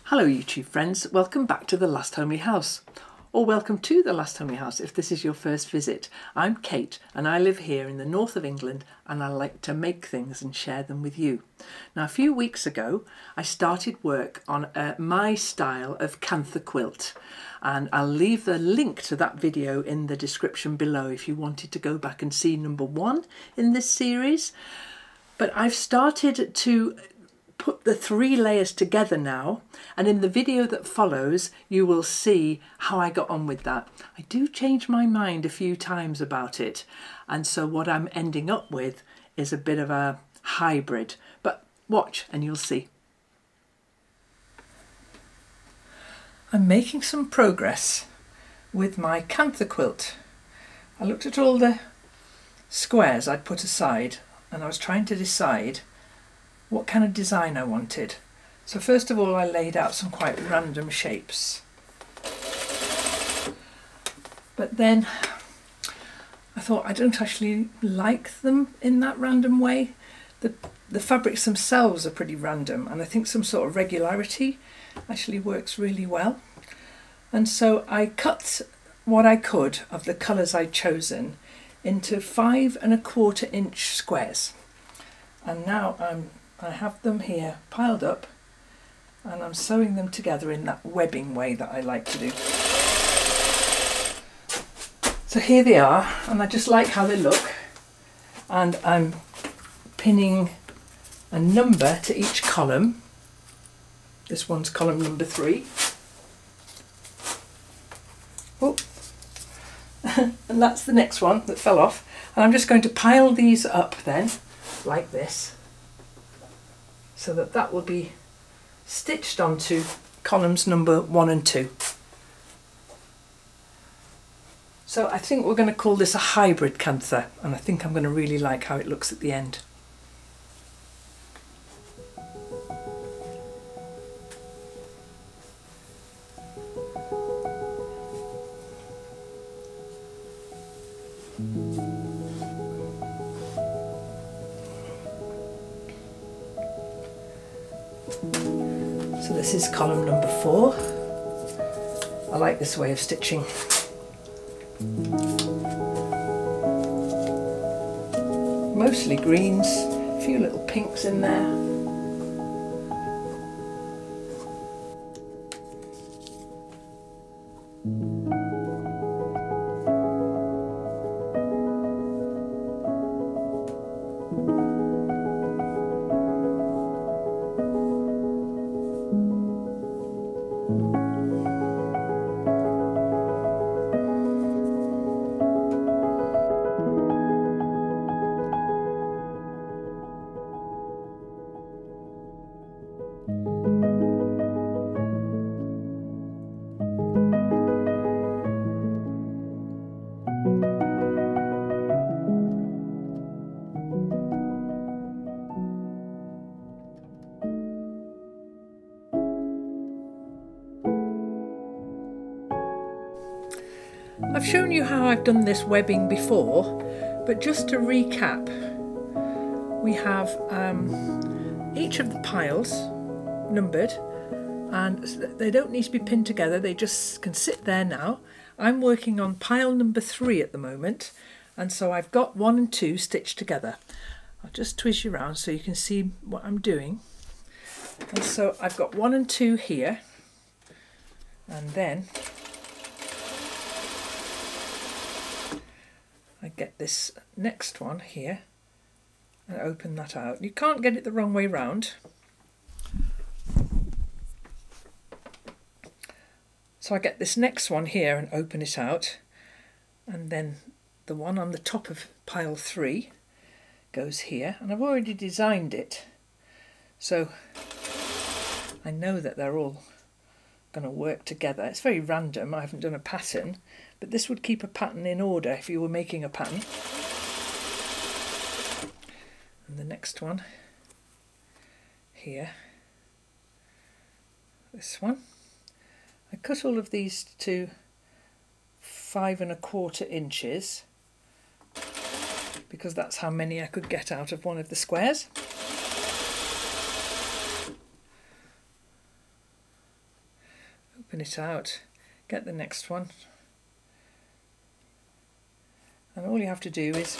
Hello YouTube friends, welcome back to The Last Homely House, or welcome to The Last Homely House if this is your first visit. I'm Kate and I live here in the north of England and I like to make things and share them with you. Now a few weeks ago I started work on my style of Kantha quilt, and I'll leave the link to that video in the description below if you wanted to go back and see number 1 in this series. But I've started to put the 3 layers together now, and in the video that follows you will see how I got on with that. I do change my mind a few times about it, and so what I'm ending up with is a bit of a hybrid, but watch and you'll see. I'm making some progress with my Kantha quilt. I looked at all the squares I'd put aside and I was trying to decide what kind of design I wanted. So first of all I laid out some quite random shapes, but then I thought I don't actually like them in that random way. The fabrics themselves are pretty random, and I think some sort of regularity actually works really well. And so I cut what I could of the colours I'd chosen into 5 1/4 inch squares, and now I have them here piled up and I'm sewing them together in that webbing way that I like to do. So here they are, and I just like how they look, and I'm pinning a number to each column. This one's column number 3. Oh. And that's the next one that fell off, and I'm just going to pile these up then like this, so that will be stitched onto columns number 1 and 2. So I think we're going to call this a hybrid Kantha, and I think I'm going to really like how it looks at the end. So this is column number 4. I like this way of stitching. Mostly greens, a few little pinks in there. I've shown you how I've done this webbing before, but just to recap, we have each of the piles numbered, and they don't need to be pinned together, they just can sit there now. I'm working on pile number 3 at the moment, and so I've got 1 and 2 stitched together. I'll just twist you around so you can see what I'm doing. And so I've got 1 and 2 here, and then I get this next one here and open that out. You can't get it the wrong way round. So I get this next one here and open it out, and then the one on the top of pile 3 goes here, and I've already designed it, so I know that they're all going to work together. It's very random, I haven't done a pattern, but this would keep a pattern in order if you were making a pattern. And the next one here, this one, I cut all of these to 5 1/4 inches because that's how many I could get out of one of the squares. open it out, get the next one, and all you have to do is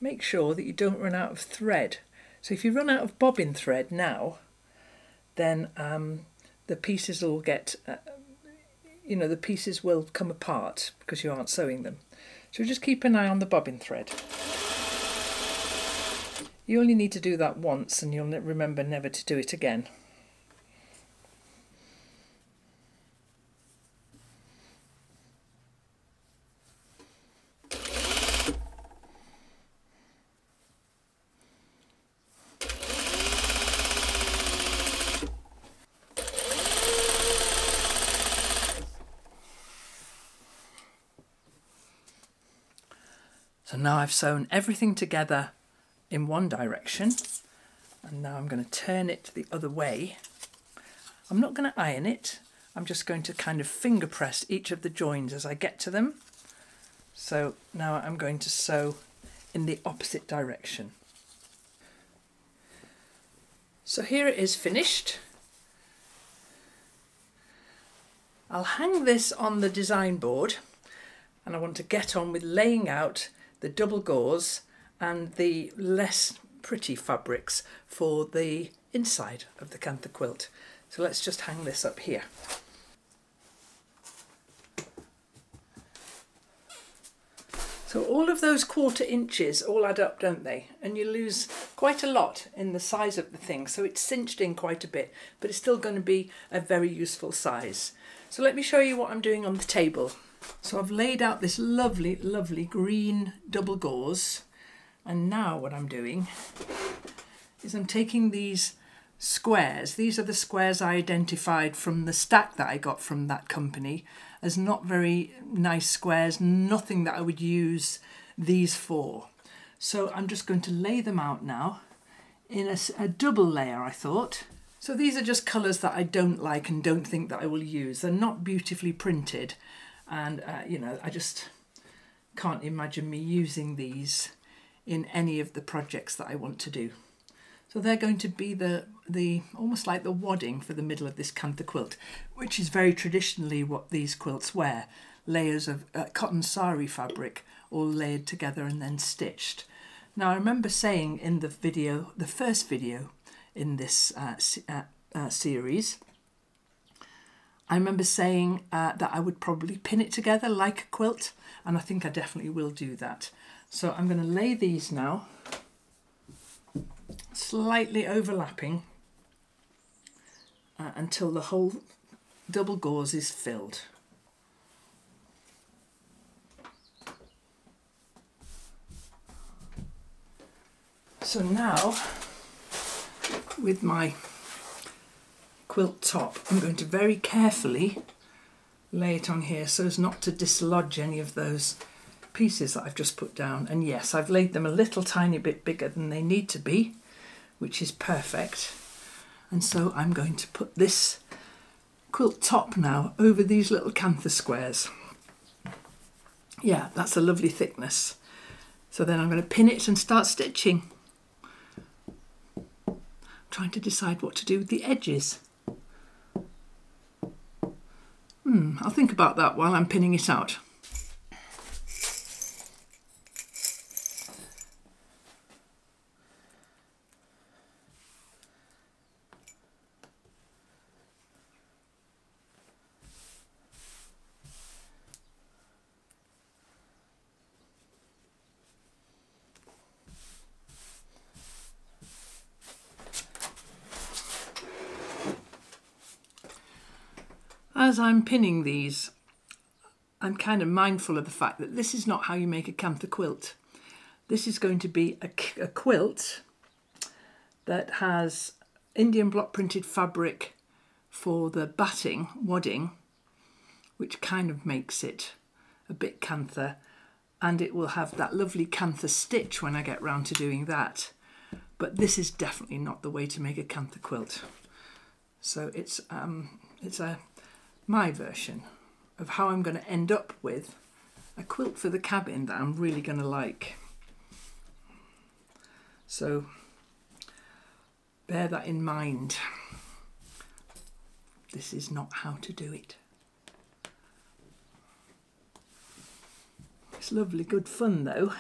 make sure that you don't run out of thread. So if you run out of bobbin thread now, then the pieces will get, the pieces will come apart because you aren't sewing them. So just keep an eye on the bobbin thread. You only need to do that once and you'll remember never to do it again. So now I've sewn everything together in one direction, and now I'm going to turn it the other way. I'm not going to iron it, I'm just going to kind of finger press each of the joins as I get to them. So now I'm going to sew in the opposite direction. So here it is finished. I'll hang this on the design board, and I want to get on with laying out the double gauze and the less pretty fabrics for the inside of the Kantha quilt. So let's just hang this up here. So all of those 1/4 inches all add up, don't they? And you lose quite a lot in the size of the thing, so it's cinched in quite a bit, but it's still going to be a very useful size. So let me show you what I'm doing on the table. So I've laid out this lovely, lovely green double gauze, and now what I'm doing is I'm taking these squares. These are the squares I identified from the stack that I got from that company as not very nice squares, nothing that I would use these for. So I'm just going to lay them out now in a double layer, I thought. So these are just colours that I don't like and don't think that I will use. They're not beautifully printed. And, I just can't imagine me using these in any of the projects that I want to do. So they're going to be the almost like the wadding for the middle of this Kantha quilt, which is very traditionally what these quilts wear. Layers of cotton sari fabric all layered together and then stitched. Now I remember saying in the video, the first video in this series, I remember saying that I would probably pin it together like a quilt, and I think I definitely will do that. So I'm going to lay these now, slightly overlapping until the whole double gauze is filled. So now, with my quilt top, I'm going to very carefully lay it on here so as not to dislodge any of those pieces that I've just put down. And yes, I've laid them a little tiny bit bigger than they need to be, which is perfect. And so I'm going to put this quilt top now over these little Kantha squares. Yeah, that's a lovely thickness. So then I'm going to pin it and start stitching. I'm trying to decide what to do with the edges. I'll think about that while I'm pinning it out. As I'm pinning these, I'm kind of mindful of the fact that this is not how you make a Kantha quilt. This is going to be a quilt that has Indian block printed fabric for the batting, wadding, which kind of makes it a bit Kantha, and it will have that lovely Kantha stitch when I get round to doing that. But this is definitely not the way to make a Kantha quilt. So it's my version of how I'm going to end up with a quilt for the cabin that I'm really going to like. So bear that in mind. this is not how to do it. It's lovely, good fun though.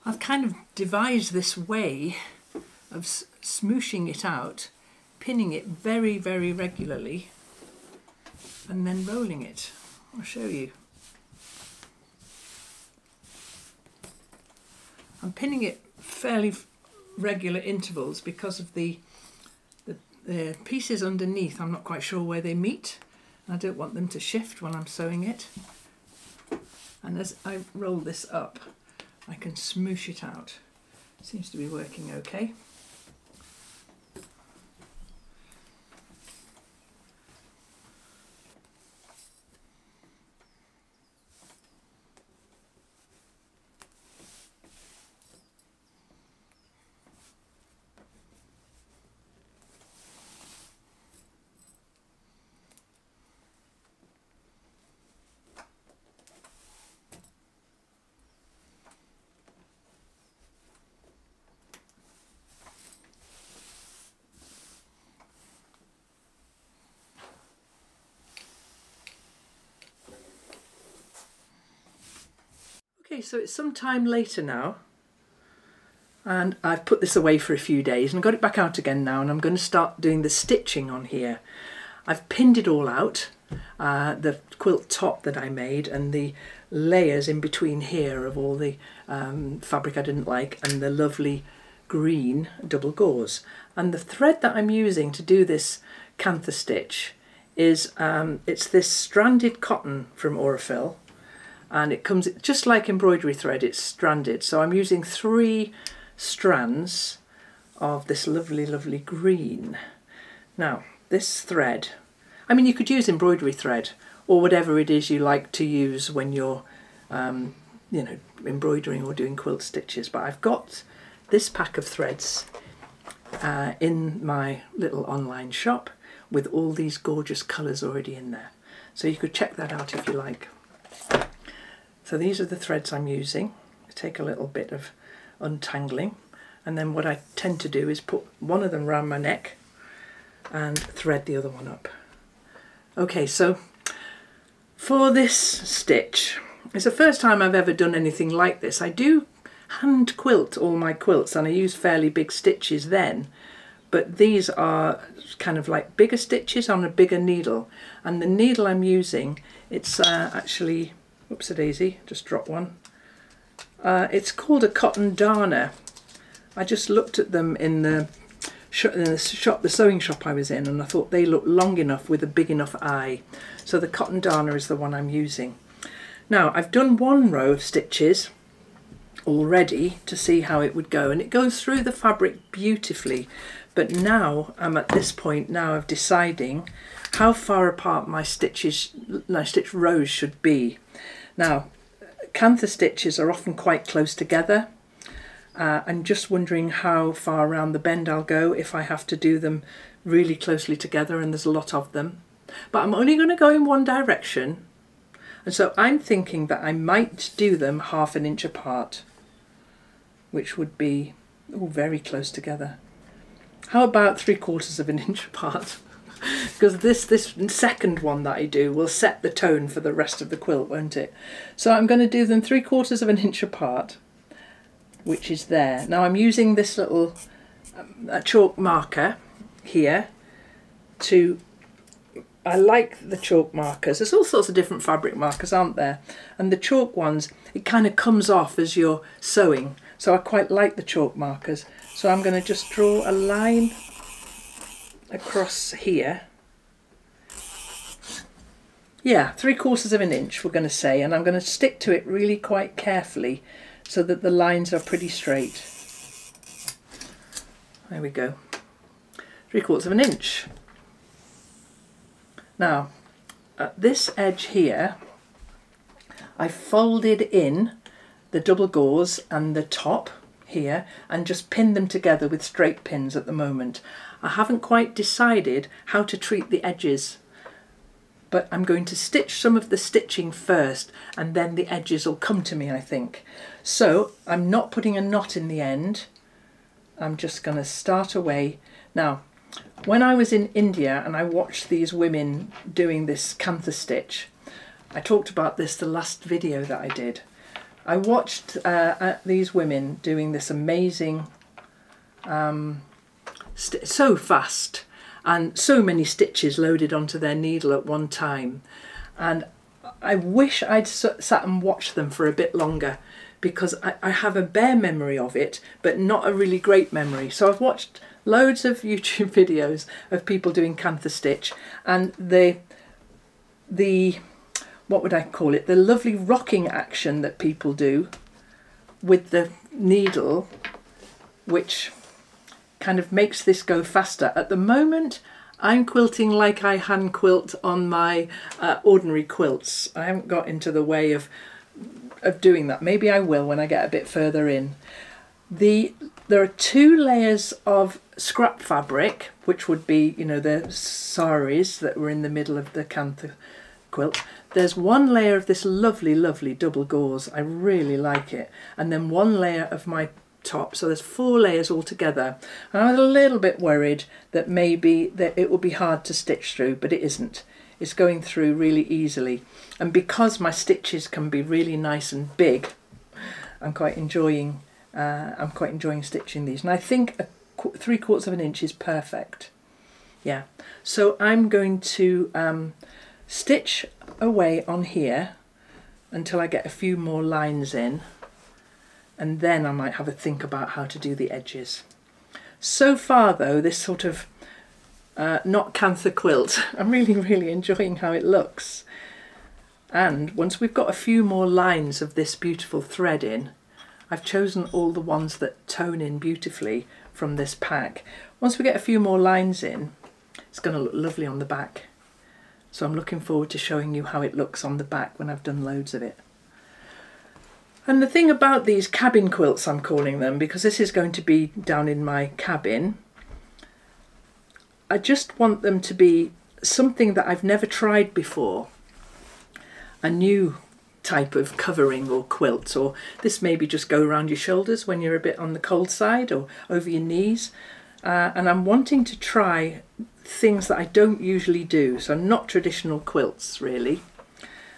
I've kind of devised this way of smooshing it out, pinning it very, very regularly, and then rolling it. I'll show you. I'm pinning it fairly regular intervals because of the pieces underneath. I'm not quite sure where they meet. I don't want them to shift when I'm sewing it. And as I roll this up, I can smoosh it out. Seems to be working okay. Okay, so it's some time later now, and I've put this away for a few days and got it back out again now, and I'm going to start doing the stitching on here. I've pinned it all out, the quilt top that I made and the layers in between here of all the fabric I didn't like and the lovely green double gauze. And the thread that I'm using to do this Kantha stitch is it's this stranded cotton from Aurifil. And it comes just like embroidery thread, it's stranded. So I'm using 3 strands of this lovely, lovely green. Now, this thread, I mean, you could use embroidery thread or whatever it is you like to use when you're, you know, embroidering or doing quilt stitches. But I've got this pack of threads in my little online shop with all these gorgeous colours already in there. So you could check that out if you like. So these are the threads I'm using. I take a little bit of untangling, and then what I tend to do is put one of them around my neck and thread the other one up. Okay, so for this stitch, it's the first time I've ever done anything like this. I do hand quilt all my quilts and I use fairly big stitches then, but these are kind of like bigger stitches on a bigger needle, and the needle I'm using, it's actually, oops a daisy, just dropped one. It's called a cotton darner. I just looked at them in the sewing shop I was in, and I thought they looked long enough with a big enough eye. So the cotton darner is the one I'm using. Now I've done 1 row of stitches already to see how it would go, and it goes through the fabric beautifully. But now I'm at this point now of deciding how far apart my stitch rows should be. Now, Kantha stitches are often quite close together. I'm just wondering how far around the bend I'll go if I have to do them really closely together, and there's a lot of them. But I'm only going to go in one direction, and so I'm thinking that I might do them 1/2 inch apart, which would be very close together. How about 3/4 inch apart? Because this second one that I do will set the tone for the rest of the quilt, won't it? So I'm going to do them 3/4 inch apart, which is there. Now I'm using this little chalk marker here to, I like the chalk markers. There's all sorts of different fabric markers, aren't there? And the chalk ones, it kind of comes off as you're sewing. So I quite like the chalk markers. So I'm going to just draw a line across here. Yeah, 3/4 inch we're going to say, and I'm going to stick to it really quite carefully so that the lines are pretty straight. There we go, 3/4 inch. Now at this edge here I folded in the double gauze and the top here and just pinned them together with straight pins at the moment. I haven't quite decided how to treat the edges, but I'm going to stitch some of the stitching first and then the edges will come to me, I think. So I'm not putting a knot in the end. I'm just going to start away. Now, when I was in India and I watched these women doing this Kantha stitch, I talked about this the last video that I did. I watched these women doing this amazing, so fast, and so many stitches loaded onto their needle at one time. And I wish I'd sat and watched them for a bit longer, because I have a bare memory of it, but not a really great memory. So I've watched loads of YouTube videos of people doing Kantha stitch, and the what would I call it, the lovely rocking action that people do with the needle, which kind of makes this go faster. At the moment, I'm quilting like I hand quilt on my ordinary quilts. I haven't got into the way of doing that. Maybe I will when I get a bit further in. There are 2 layers of scrap fabric, which would be, you know, the saris that were in the middle of the Kantha quilt. There's 1 layer of this lovely, lovely double gauze. I really like it. And then 1 layer of my top. So there's 4 layers altogether. And I was a little bit worried that maybe that it would be hard to stitch through, but it isn't. It's going through really easily. And because my stitches can be really nice and big, I'm quite enjoying stitching these. And I think 3/4 of an inch is perfect. Yeah. So I'm going to stitch away on here until I get a few more lines in, and then I might have a think about how to do the edges. So far though, this sort of not Kantha quilt, I'm really enjoying how it looks. And once we've got a few more lines of this beautiful thread in, I've chosen all the ones that tone in beautifully from this pack. Once we get a few more lines in, it's going to look lovely on the back. So I'm looking forward to showing you how it looks on the back when I've done loads of it. And the thing about these cabin quilts, I'm calling them, because this is going to be down in my cabin, I just want them to be something that I've never tried before. A new type of covering or quilt, or this maybe just go around your shoulders when you're a bit on the cold side, or over your knees. And I'm wanting to try things that I don't usually do, so not traditional quilts really.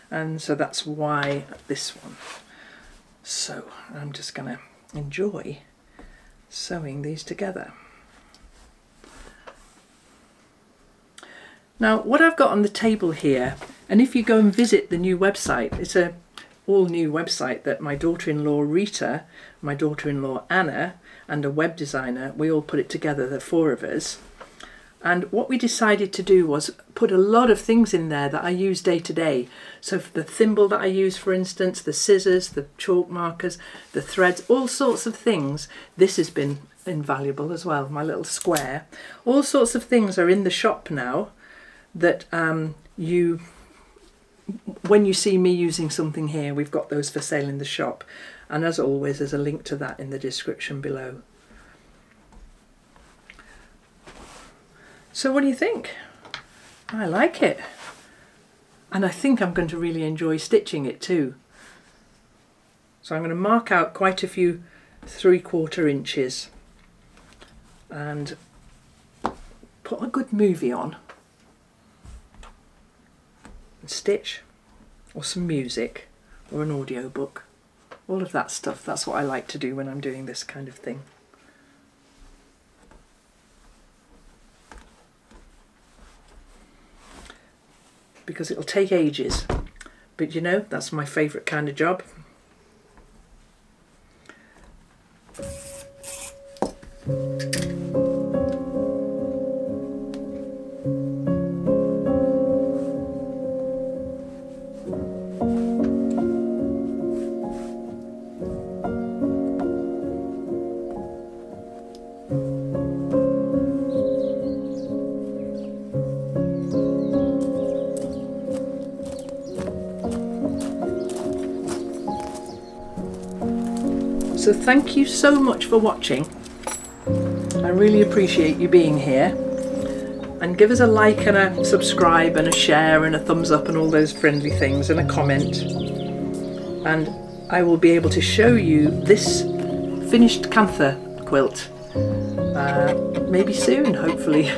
And so that's why this one. So I'm just going to enjoy sewing these together. Now what I've got on the table here, and if you go and visit the new website, it's a all new website that my daughter-in-law Rita, my daughter-in-law Anna, and a web designer, we all put it together, the 4 of us. And what we decided to do was put a lot of things in there that I use day to day. So for the thimble that I use, for instance, the scissors, the chalk markers, the threads, all sorts of things. This has been invaluable as well, my little square. All sorts of things are in the shop now that when you see me using something here, we've got those for sale in the shop. And as always, there's a link to that in the description below. So what do you think? I like it. And I think I'm going to really enjoy stitching it too. So I'm going to mark out quite a few 3/4 inches and put a good movie on and stitch, or some music, or an audio book. All of that stuff, that's what I like to do when I'm doing this kind of thing. Because it'll take ages, but you know, that's my favourite kind of job. So thank you so much for watching. I really appreciate you being here. And give us a like and a subscribe and a share and a thumbs up and all those friendly things, and a comment. And I will be able to show you this finished Kantha quilt maybe soon, hopefully.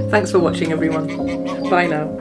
Thanks for watching, everyone. Bye now.